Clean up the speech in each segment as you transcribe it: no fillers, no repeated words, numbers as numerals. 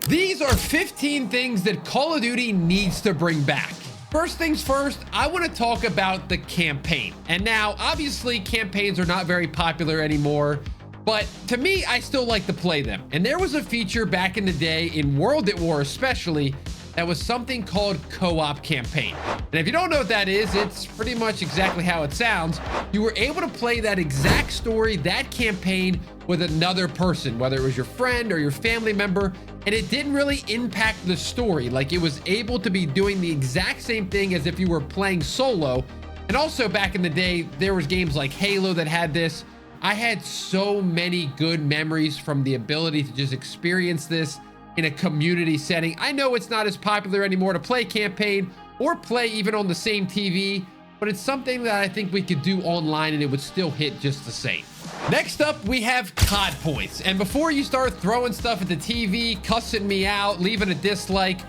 These are 15 things that Call of Duty needs to bring back. First things first, I want to talk about the campaign. And now, obviously, campaigns are not very popular anymore, but to me, I still like to play them. And there was a feature back in the day, in World at War especially, that was something called co-op campaign. And if you don't know what that is, it's pretty much exactly how it sounds. You were able to play that exact story, that campaign, with another person, whether it was your friend or your family member, and it didn't really impact the story. Like, it was able to be doing the exact same thing as if you were playing solo. And also back in the day, there was games like Halo that had this. I had so many good memories from the ability to just experience this in a community setting. I know it's not as popular anymore to play campaign or play even on the same TV, but it's something that I think we could do online and it would still hit just the same. Next up, we have COD Points. And before you start throwing stuff at the TV, cussing me out, leaving a dislike,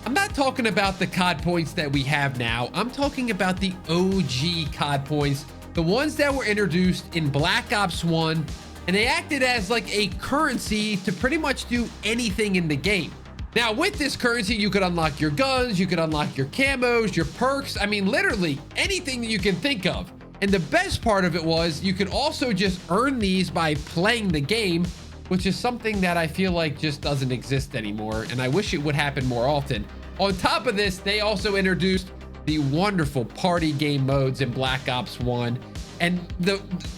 I'm not talking about the COD Points that we have now. I'm talking about the OG COD Points, the ones that were introduced in Black Ops 1, and they acted as like a currency to pretty much do anything in the game. Now, with this currency, you could unlock your guns, you could unlock your camos, your perks. I mean, literally anything that you can think of. And the best part of it was you could also just earn these by playing the game, which is something that I feel like just doesn't exist anymore. And I wish it would happen more often. On top of this, they also introduced the wonderful party game modes in Black Ops 1. And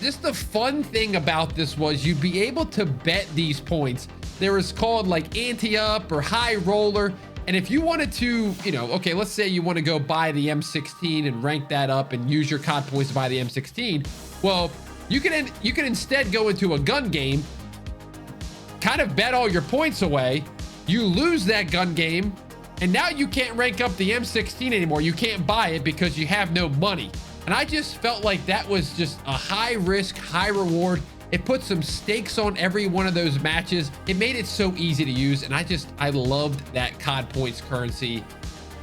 just the fun thing about this was you'd be able to bet these points. There was called like ante-up or high roller. And if you wanted to, you know, okay, let's say you want to go buy the M16 and rank that up and use your COD points to buy the M16. Well, you can instead go into a gun game, kind of bet all your points away. You lose that gun game, and now you can't rank up the M16 anymore. You can't buy it because you have no money. And I just felt like that was just a high risk, high reward. It put some stakes on every one of those matches. It made it so easy to use. And I loved that COD Points currency.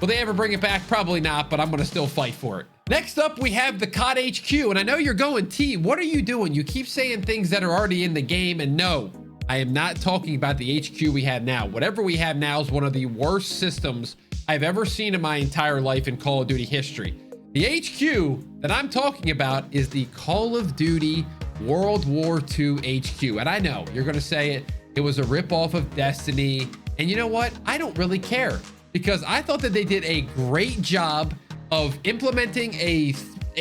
Will they ever bring it back? Probably not, but I'm going to still fight for it. Next up, we have the COD HQ. And I know you're going, T, what are you doing? You keep saying things that are already in the game. And no, I am not talking about the HQ we have now. Whatever we have now is one of the worst systems I've ever seen in my entire life in Call of Duty history. The HQ that I'm talking about is the Call of Duty World War II HQ. And I know you're going to say it was a ripoff of Destiny. And you know what? I don't really care, because I thought that they did a great job of implementing a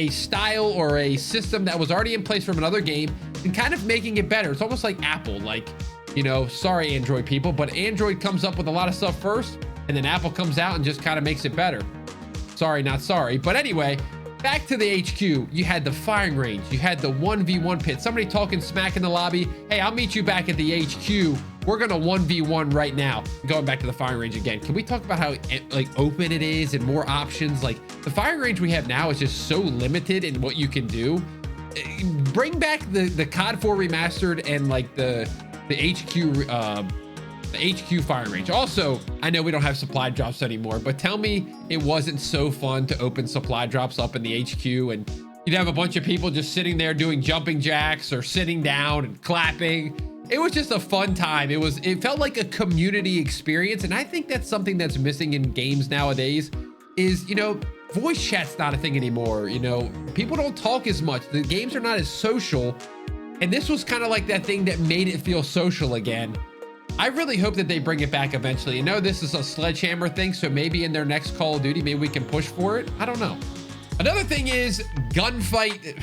style or a system that was already in place from another game and kind of making it better. It's almost like Apple, like, you know, sorry, Android people, but Android comes up with a lot of stuff first, and then Apple comes out and just kind of makes it better. Sorry, not sorry. But anyway, back to the HQ. You had the firing range. You had the 1v1 pit. Somebody talking smack in the lobby. Hey, I'll meet you back at the HQ. We're going to 1v1 right now. Going back to the firing range again. Can we talk about how like open it is and more options? Like, the firing range we have now is just so limited in what you can do. Bring back the COD 4 remastered and like the HQ firing range. Also, I know we don't have supply drops anymore, but tell me it wasn't so fun to open supply drops up in the HQ and you'd have a bunch of people just sitting there doing jumping jacks or sitting down and clapping. It was just a fun time. It felt like a community experience. And I think that's something that's missing in games nowadays is, you know, voice chat's not a thing anymore. You know, people don't talk as much. The games are not as social. And this was kind of like that thing that made it feel social again. I really hope that they bring it back eventually. I know this is a Sledgehammer thing, so maybe in their next Call of Duty, maybe we can push for it. I don't know. Another thing is Gunfight.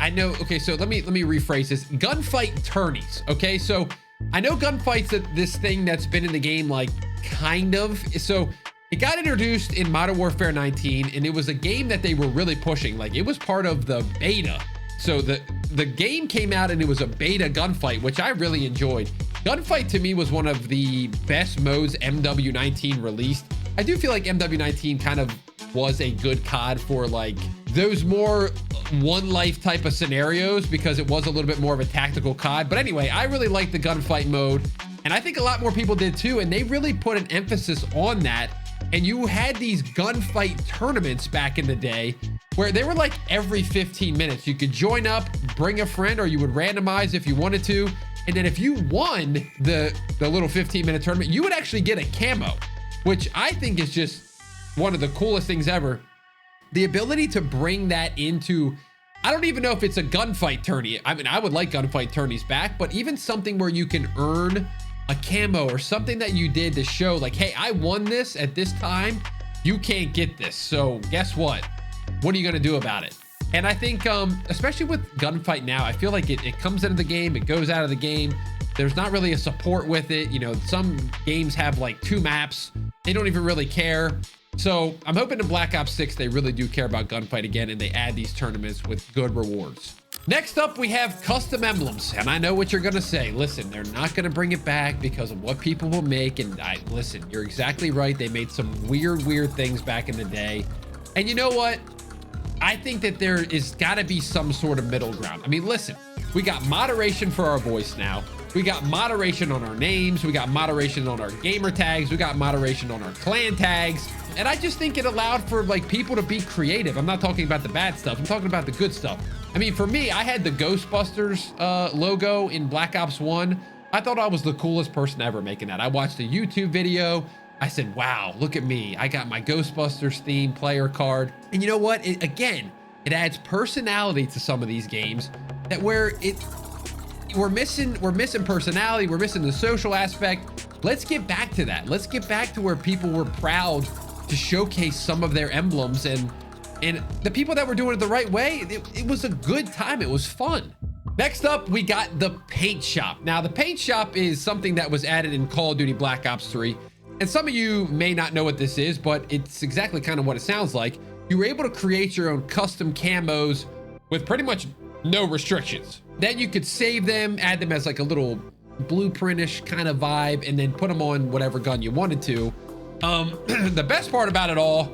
I know, okay, so let me rephrase this. Gunfight tourneys, okay? So I know Gunfight's this thing that's been in the game, like, kind of. So it got introduced in Modern Warfare 19, and it was a game that they were really pushing. Like, it was part of the beta. So the game came out and it was a beta Gunfight, which I really enjoyed. Gunfight to me was one of the best modes MW19 released. I do feel like MW19 kind of was a good COD for like those more one life type of scenarios, because it was a little bit more of a tactical COD. But anyway, I really liked the Gunfight mode, and I think a lot more people did too. And they really put an emphasis on that. And you had these Gunfight tournaments back in the day where they were like every 15 minutes. You could join up, bring a friend, or you would randomize if you wanted to. And then if you won the little 15-minute tournament, you would actually get a camo, which I think is just one of the coolest things ever. The ability to bring that into, I don't even know if it's a gunfight tourney. I mean, I would like gunfight tourneys back, but even something where you can earn a camo or something that you did to show like, hey, I won this at this time. You can't get this. So guess what? What are you going to do about it? And I think, especially with Gunfight now, I feel like it comes into the game, it goes out of the game. There's not really a support with it. You know, some games have like 2 maps. They don't even really care. So I'm hoping in Black Ops 6, they really do care about Gunfight again, and they add these tournaments with good rewards. Next up, we have custom emblems. And I know what you're going to say. Listen, they're not going to bring it back because of what people will make. And listen, you're exactly right. They made some weird things back in the day. And you know what? I think that there is got to be some sort of middle ground. I mean, listen, we got moderation for our voice now. We got moderation on our names. We got moderation on our gamer tags. We got moderation on our clan tags. And I just think it allowed for like people to be creative. I'm not talking about the bad stuff. I'm talking about the good stuff. I mean, for me, I had the Ghostbusters logo in Black Ops 1. I thought I was the coolest person ever making that. I watched a YouTube video. I said, wow, look at me. I got my Ghostbusters theme player card. And you know what? It adds personality to some of these games that where we're missing personality. We're missing the social aspect. Let's get back to that. Let's get back to where people were proud to showcase some of their emblems, and the people that were doing it the right way, it was a good time. It was fun. Next up, we got the paint shop. Now, the paint shop is something that was added in Call of Duty Black Ops 3. And some of you may not know what this is, but it's exactly kind of what it sounds like. You were able to create your own custom camos with pretty much no restrictions. Then you could save them, add them as like a little blueprintish kind of vibe, and then put them on whatever gun you wanted to. The best part about it all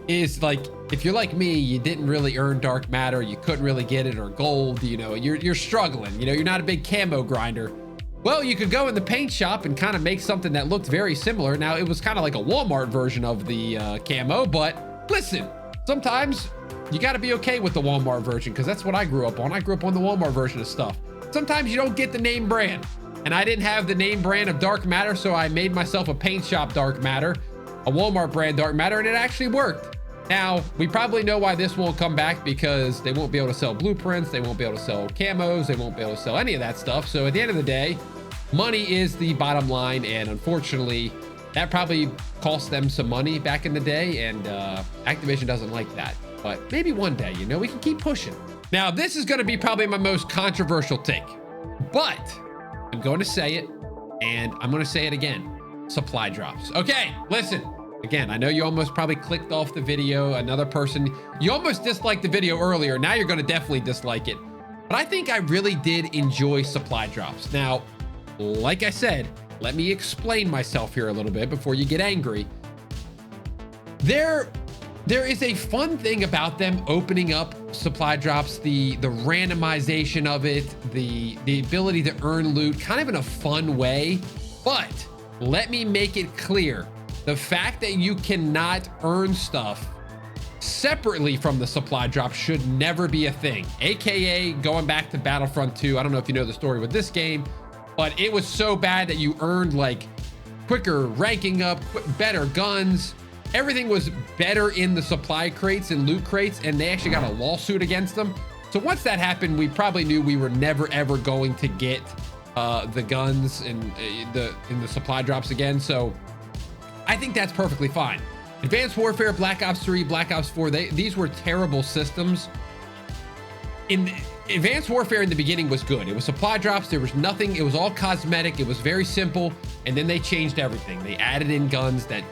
is, like, if you're like me, you didn't really earn dark matter, you couldn't really get it, or gold, you know, you're struggling, you know, you're not a big camo grinder. Well, you could go in the paint shop and kind of make something that looked very similar. Now, it was kind of like a Walmart version of the camo, but listen, sometimes you got to be okay with the Walmart version, because that's what I grew up on. I grew up on the Walmart version of stuff. Sometimes you don't get the name brand, and I didn't have the name brand of dark matter, so I made myself a paint shop dark matter, a Walmart brand dark matter, and it actually worked. Now, we probably know why this won't come back, because they won't be able to sell blueprints, they won't be able to sell camos, they won't be able to sell any of that stuff. So at the end of the day, money is the bottom line, and unfortunately, that probably cost them some money back in the day, and Activision doesn't like that. But maybe one day, you know, we can keep pushing. Now, this is going to be probably my most controversial take, but I'm going to say it, and I'm going to say it again. Supply drops. Okay, listen. Again, I know you almost probably clicked off the video. Another person, you almost disliked the video earlier. Now you're going to definitely dislike it. But I think I really did enjoy supply drops. Now, like I said, let me explain myself here a little bit before you get angry. There is a fun thing about them opening up supply drops, the randomization of it, the ability to earn loot kind of in a fun way. But let me make it clear. The fact that you cannot earn stuff separately from the supply drop should never be a thing. AKA going back to Battlefront 2. I don't know if you know the story with this game, but it was so bad that you earned like quicker ranking up, better guns. Everything was better in the supply crates and loot crates, and they actually got a lawsuit against them. So once that happened, we probably knew we were never ever going to get the guns and in the supply drops again. So I think that's perfectly fine. Advanced Warfare, Black Ops 3, Black Ops 4, these were terrible systems. In Advanced Warfare in the beginning was good. It was supply drops. There was nothing. It was all cosmetic. It was very simple. And then they changed everything. They added in guns that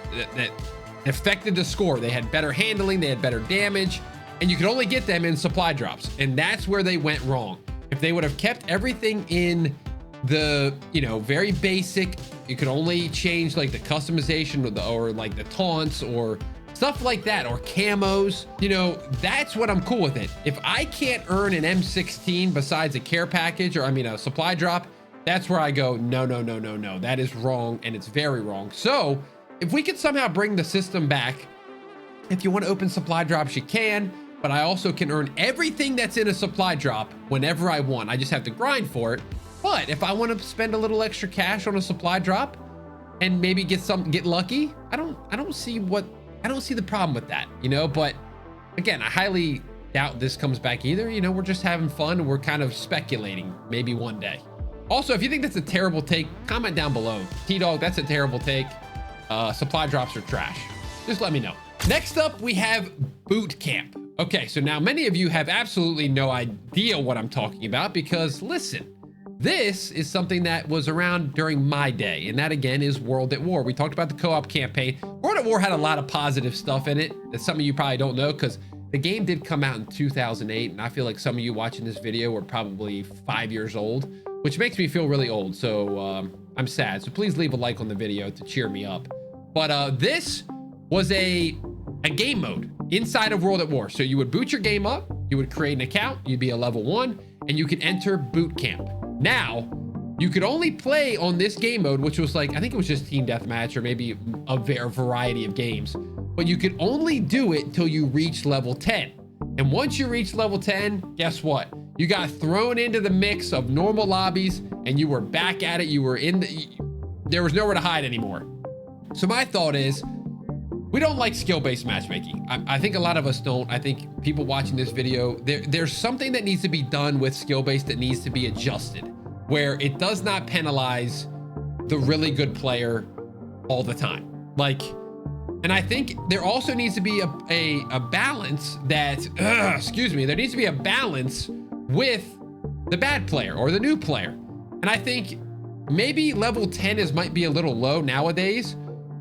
affected the score. They had better handling. They had better damage. And you could only get them in supply drops. And that's where they went wrong. If they would have kept everything in the, you know, very basic, you could only change like the customization or like the taunts or stuff like that, or camos, you know, that's what I'm cool with it. If I can't earn an M16 besides a care package, or I mean a supply drop, that's where I go, no, that is wrong, and it's very wrong. So if we could somehow bring the system back, if you want to open supply drops, you can, but I also can earn everything that's in a supply drop whenever I want. I just have to grind for it. But if I want to spend a little extra cash on a supply drop and maybe get lucky, I don't see the problem with that, you know. But again, I highly doubt this comes back either. You know, we're just having fun and we're kind of speculating maybe one day. Also, if you think that's a terrible take, comment down below. T-Dawg, that's a terrible take. Supply drops are trash. Just let me know. Next up, we have boot camp. Okay, so now many of you have absolutely no idea what I'm talking about because listen, this is something that was around during my day, and that again is World at War. We talked about the co-op campaign. World at War had a lot of positive stuff in it that some of you probably don't know because the game did come out in 2008, and I feel like some of you watching this video were probably 5 years old, which makes me feel really old, so I'm sad. So please leave a like on the video to cheer me up. But this was a game mode inside of World at War. So you would boot your game up, you would create an account, you'd be a level 1, and you could enter boot camp. Now, you could only play on this game mode, which was like, I think it was just team deathmatch or maybe a variety of games, but you could only do it till you reach level 10. And once you reach level 10, guess what? You got thrown into the mix of normal lobbies and you were back at it. You were there was nowhere to hide anymore. So my thought is, we don't like skill-based matchmaking. I think a lot of us don't. I think people watching this video, there's something that needs to be done with skill-based that needs to be adjusted, where it does not penalize the really good player all the time. Like, and I think there also needs to be a balance that, excuse me, there needs to be a balance with the bad player or the new player. And I think maybe level 10 might be a little low nowadays,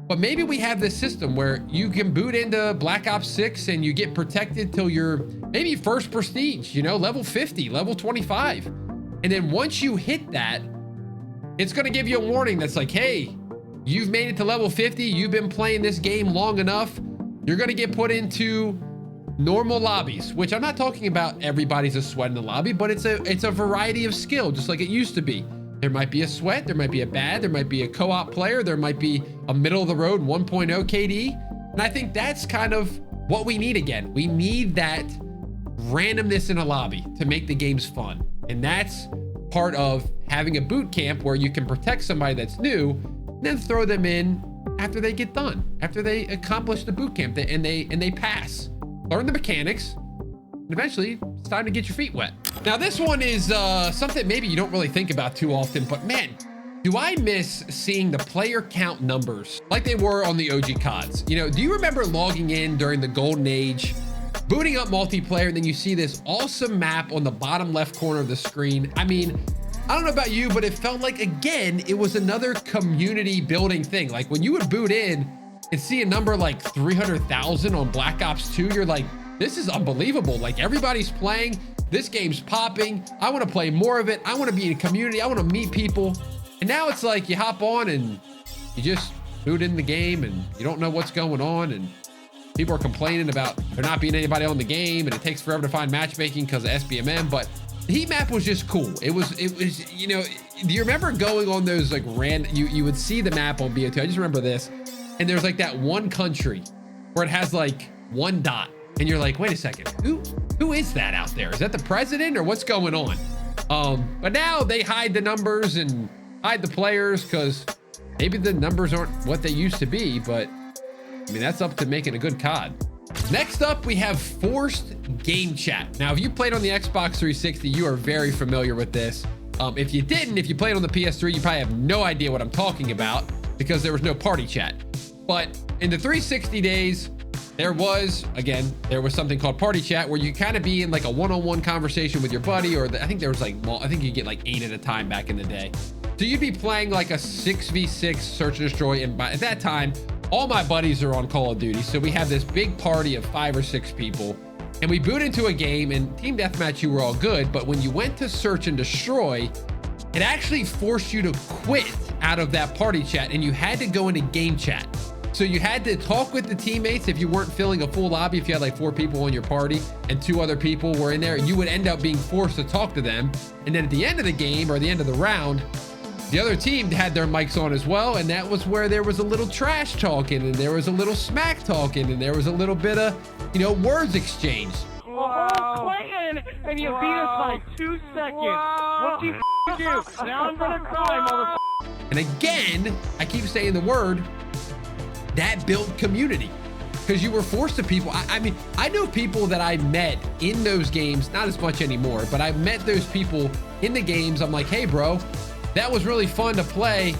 but maybe we have this system where you can boot into Black Ops 6 and you get protected till you're maybe first prestige, you know, level 50, level 25. And then once you hit that, it's going to give you a warning that's like, hey, you've made it to level 50. You've been playing this game long enough. You're going to get put into normal lobbies, which I'm not talking about everybody's a sweat in the lobby, but it's a variety of skill, just like it used to be. There might be a sweat, there might be a bad, there might be a co-op player, there might be a middle of the road 1.0 KD. And I think that's kind of what we need again. We need that randomness in a lobby to make the games fun. And that's part of having a boot camp where you can protect somebody that's new and then throw them in after they get done, after they accomplish the boot camp and they pass, learn the mechanics, and eventually it's time to get your feet wet. Now this one is something maybe you don't really think about too often, but man, do I miss seeing the player count numbers like they were on the OG CODs. You know, do you remember logging in during the golden age, booting up multiplayer, and then you see this awesome map on the bottom left corner of the screen? I mean, I don't know about you, but it felt like, again, it was another community building thing. Like when you would boot in and see a number like 300,000 on Black Ops 2, you're like, this is unbelievable. Like everybody's playing, this game's popping. I want to play more of it. I want to be in a community. I want to meet people. And now it's like you hop on and you just boot in the game and you don't know what's going on. And people are complaining about there not being anybody on the game and it takes forever to find matchmaking because of SBMM. But the heat map was just cool. It was, you know, do you remember going on those like you would see the map on BO2. I just remember this. And there's like that one country where it has like one dot. And you're like, wait a second, who is that out there? Is that the president or what's going on? But now they hide the numbers and hide the players because maybe the numbers aren't what they used to be, but I mean, that's up to making a good COD. Next up, we have forced game chat. Now, if you played on the Xbox 360, you are very familiar with this. If you didn't, if you played on the PS3, you probably have no idea what I'm talking about because there was no party chat. But in the 360 days, there was something called party chat where you kind of be in like a one-on-one conversation with your buddy, or I think there was like, well, I think you get like 8 at a time back in the day. So you'd be playing like a 6v6 search and destroy. And at that time, all my buddies are on Call of Duty. So we have this big party of 5 or 6 people and we boot into a game, and team deathmatch, you were all good. But when you went to search and destroy, it actually forced you to quit out of that party chat and you had to go into game chat. So you had to talk with the teammates. If you weren't filling a full lobby, if you had like 4 people in your party and 2 other people were in there, you would end up being forced to talk to them. And then at the end of the game or the end of the round, the other team had their mics on as well. And that was where there was a little trash talking and there was a little smack talking and there was a little bit of, you know, words exchanged. Wow. win, and you beat us by 2 seconds. What do you do? Now I'm gonna cry, motherfucker. And again, I keep saying the word, that built community. Because you were forced to people. I mean, I know people that I met in those games, not as much anymore, but I met those people in the games. I'm like, hey, bro, that was really fun to play.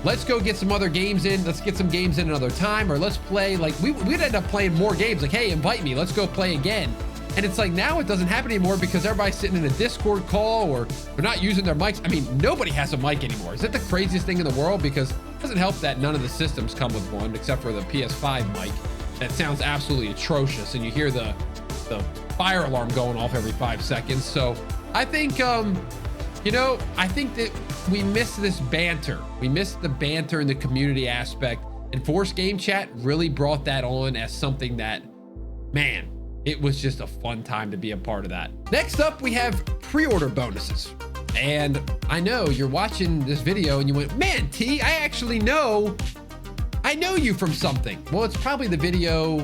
Let's go get some other games in. Let's get some games in another time, or let's play. Like, we'd end up playing more games. Like, hey, invite me. Let's go play again. And it's like, now it doesn't happen anymore because everybody's sitting in a Discord call, or they're not using their mics. I mean, nobody has a mic anymore. Is that the craziest thing in the world? Because it doesn't help that none of the systems come with one, except for the PS5 mic. That sounds absolutely atrocious, and you hear the fire alarm going off every 5 seconds. So I think, you know, I think that we missed this banter. We missed the banter and the community aspect, and Force Game Chat really brought that on as something that, man, it was just a fun time to be a part of that. Next up, we have pre-order bonuses. And I know you're watching this video and you went, man, T, I know you from something. Well, it's probably the video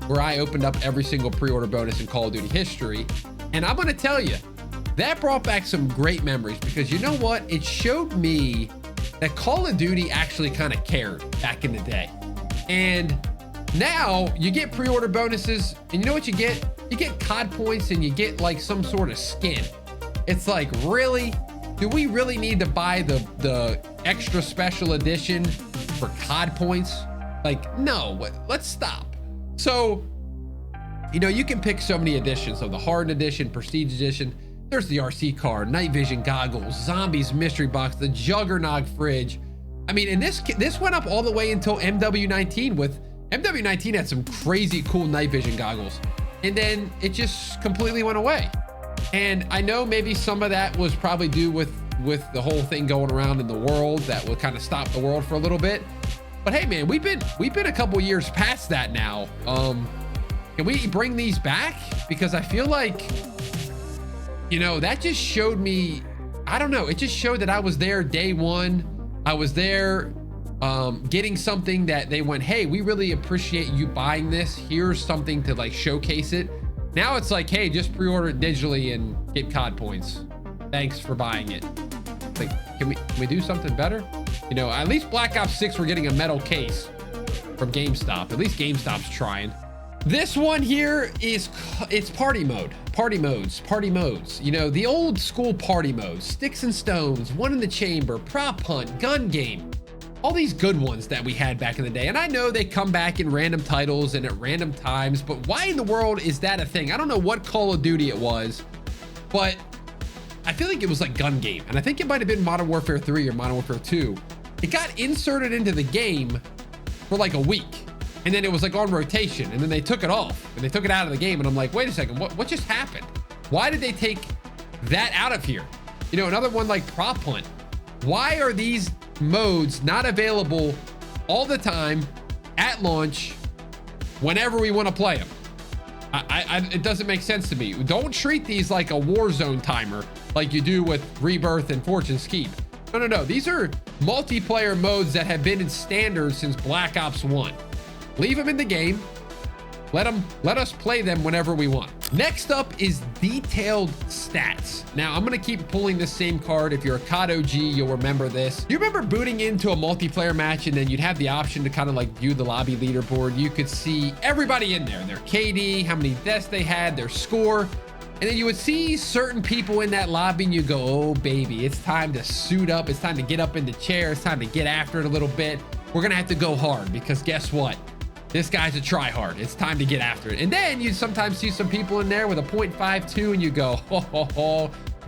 where I opened up every single pre-order bonus in Call of Duty history. And I'm gonna tell you, that brought back some great memories, because you know what? It showed me that Call of Duty actually kind of cared back in the day. And now you get pre-order bonuses, and you know what you get? You get COD points, and you get like some sort of skin. It's like, really? Do we really need to buy the extra special edition for COD points? Like, no, let's stop. So, you know, you can pick so many editions. So the Hardened Edition, Prestige Edition, there's the RC card, night vision goggles, zombies mystery box, the Juggernog fridge. I mean, and this went up all the way until MW19. With MW19 had some crazy cool night vision goggles, and then it just completely went away. And I know maybe some of that was probably due with the whole thing going around in the world that will kind of stop the world for a little bit. But hey, man, we've been a couple years past that now. Can we bring these back? Because I feel like, you know, that just showed me, I don't know, it just showed that I was there day one. I was there getting something that they went, hey, we really appreciate you buying this. Here's something to like showcase it. Now it's like, hey, just pre-order it digitally and get COD points. Thanks for buying it. It's like, can we do something better? You know, at least Black Ops 6, we're getting a metal case from GameStop. At least GameStop's trying. This one here is, it's party mode, party modes. You know, the old school party modes, sticks and stones, one in the chamber, prop hunt, gun game, all these good ones that we had back in the day. And I know they come back in random titles and at random times, but why in the world is that a thing? I don't know what Call of Duty it was, but I feel like it was like gun game. And I think it might've been Modern Warfare 3 or Modern Warfare 2. It got inserted into the game for like a week. And then it was like on rotation, and then they took it off and they took it out of the game. And I'm like, wait a second, what just happened? Why did they take that out of here? You know, another one like prop hunt. Why are these modes not available all the time at launch whenever we want to play them? It doesn't make sense to me. Don't treat these like a Warzone timer like you do with Rebirth and Fortune's Keep. No. These are multiplayer modes that have been in standard since Black Ops 1. Leave them in the game. Let us play them whenever we want. Next up is detailed stats. Now, I'm gonna keep pulling this same card. If you're a COD OG, you'll remember this. You remember booting into a multiplayer match, and then you'd have the option to kind of like view the lobby leaderboard. You could see everybody in there, their KD, how many deaths they had, their score. And then you would see certain people in that lobby and you go, oh baby, it's time to suit up. It's time to get up in the chair. It's time to get after it a little bit. We're gonna have to go hard, because guess what? This guy's a tryhard. It's time to get after it. And then you sometimes see some people in there with a .52 and you go,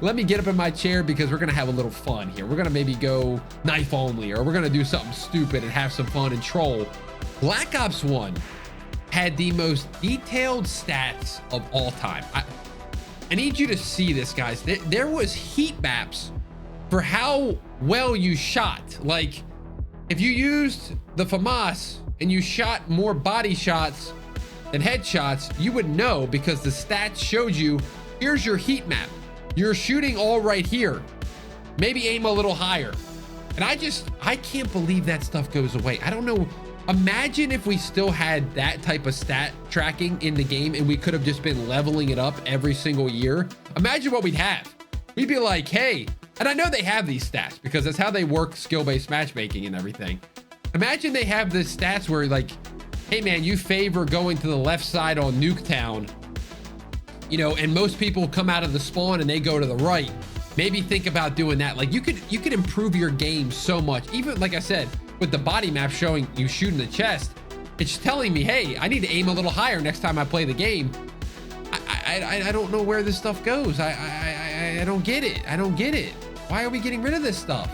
let me get up in my chair, because we're gonna have a little fun here. We're gonna maybe go knife only, or we're gonna do something stupid and have some fun and troll. Black Ops 1 had the most detailed stats of all time. I need you to see this, guys. There was heat maps for how well you shot. Like, if you used the FAMAS and you shot more body shots than headshots, you would know, because the stats showed you, here's your heat map. You're shooting all right here. Maybe aim a little higher. And I can't believe that stuff goes away. I don't know Imagine if we still had that type of stat tracking in the game and we could have just been leveling it up every single year. Imagine what we'd have. We'd be like, hey, and I know they have these stats because that's how they work skill-based matchmaking and everything. Imagine they have the stats where like, hey man, you favor going to the left side on Nuketown, you know, and most people come out of the spawn and they go to the right. Maybe think about doing that. Like you could improve your game so much. Even like I said, with the body map showing you shooting the chest, it's telling me, hey, I need to aim a little higher next time I play the game. I don't know where this stuff goes. I don't get it. I don't get it. Why are we getting rid of this stuff?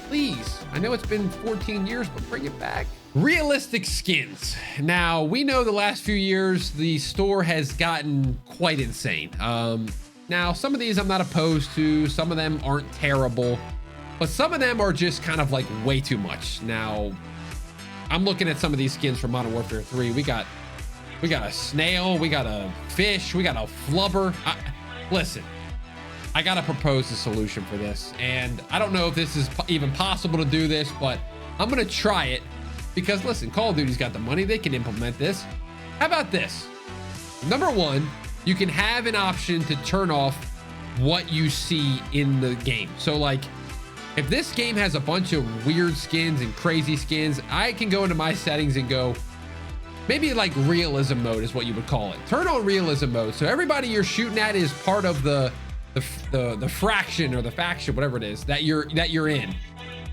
Please. I know it's been 14 years, but bring it back. Realistic skins. Now, we know the last few years, the store has gotten quite insane. Now, some of these I'm not opposed to. Some of them aren't terrible. But some of them are just kind of like way too much. Now, I'm looking at some of these skins from Modern Warfare 3. We got a snail, we got a fish, we got a flubber. Listen, I gotta propose a solution for this. And I don't know if this is even possible to do this, but I'm gonna try it. Because listen, Call of Duty's got the money, they can implement this. How about this? Number one, you can have an option to turn off what you see in the game. So like, if this game has a bunch of weird skins and crazy skins, I can go into my settings and go, maybe like realism mode is what you would call it. Turn on realism mode. So everybody you're shooting at is part of the fraction or the faction, whatever it is that you're in.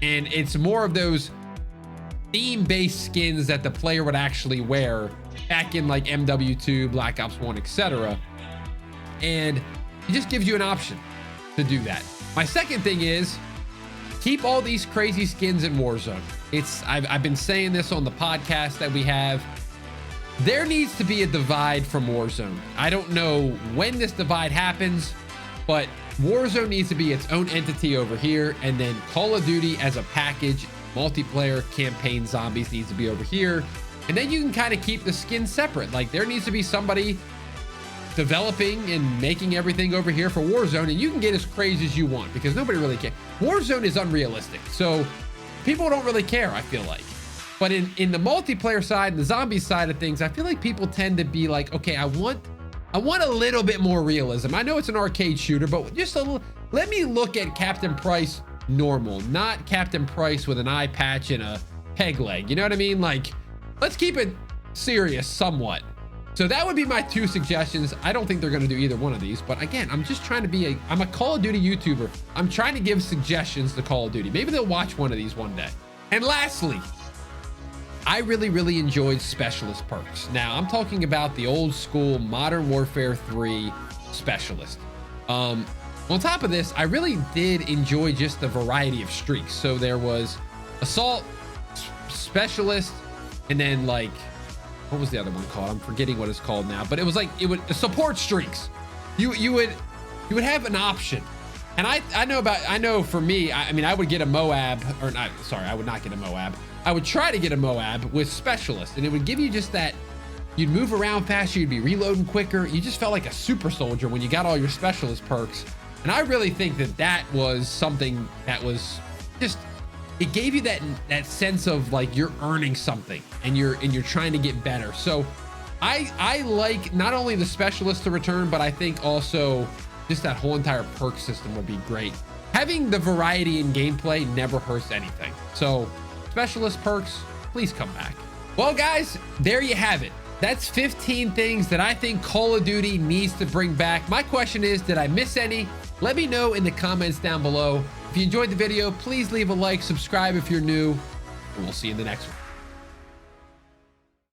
And it's more of those theme-based skins that the player would actually wear back in like MW2, Black Ops 1, etc. And it just gives you an option to do that. My second thing is, keep all these crazy skins in Warzone. I've been saying this on the podcast that we have. There needs to be a divide from Warzone. I don't know when this divide happens, but Warzone needs to be its own entity over here, and then Call of Duty as a package, multiplayer, campaign, zombies needs to be over here. And then you can kind of keep the skins separate. Like there needs to be somebody developing and making everything over here for Warzone, and you can get as crazy as you want because nobody really cares. Warzone is unrealistic, so people don't really care, I feel like. But in the multiplayer side and the zombie side of things, I feel like people tend to be like, okay, I want a little bit more realism. I know it's an arcade shooter, but just a little. Let me look at Captain Price normal, not Captain Price with an eye patch and a peg leg. You know what I mean? Like, let's keep it serious somewhat. So that would be my two suggestions. I don't think they're going to do either one of these, but again, I'm just trying to be I'm a Call of Duty YouTuber. I'm trying to give suggestions to Call of Duty. Maybe they'll watch one of these one day. And lastly, I really enjoyed specialist perks. Now I'm talking about the old school Modern Warfare 3 specialist. On top of this, I really did enjoy just the variety of streaks. So there was assault, specialist, and then like, what was the other one called? I'm forgetting what it's called now, but it was like, support streaks. You would have an option. And I know for me, I mean, I would get a Moab, or not, sorry, I would not get a Moab. I would try to get a Moab with specialist, and it would give you just that, you'd move around faster, you'd be reloading quicker. You just felt like a super soldier when you got all your specialist perks. And I really think that was something that was just, it gave you that sense of like you're earning something and you're trying to get better. So I like not only the specialist to return, but I think also just that whole entire perk system would be great. Having the variety in gameplay never hurts anything. So specialist perks, please come back. Well guys, there you have it. That's 15 things that I think Call of Duty needs to bring back. My question is, did I miss any? Let me know in the comments down below. If you enjoyed the video, please leave a like, subscribe if you're new, and we'll see you in the next one.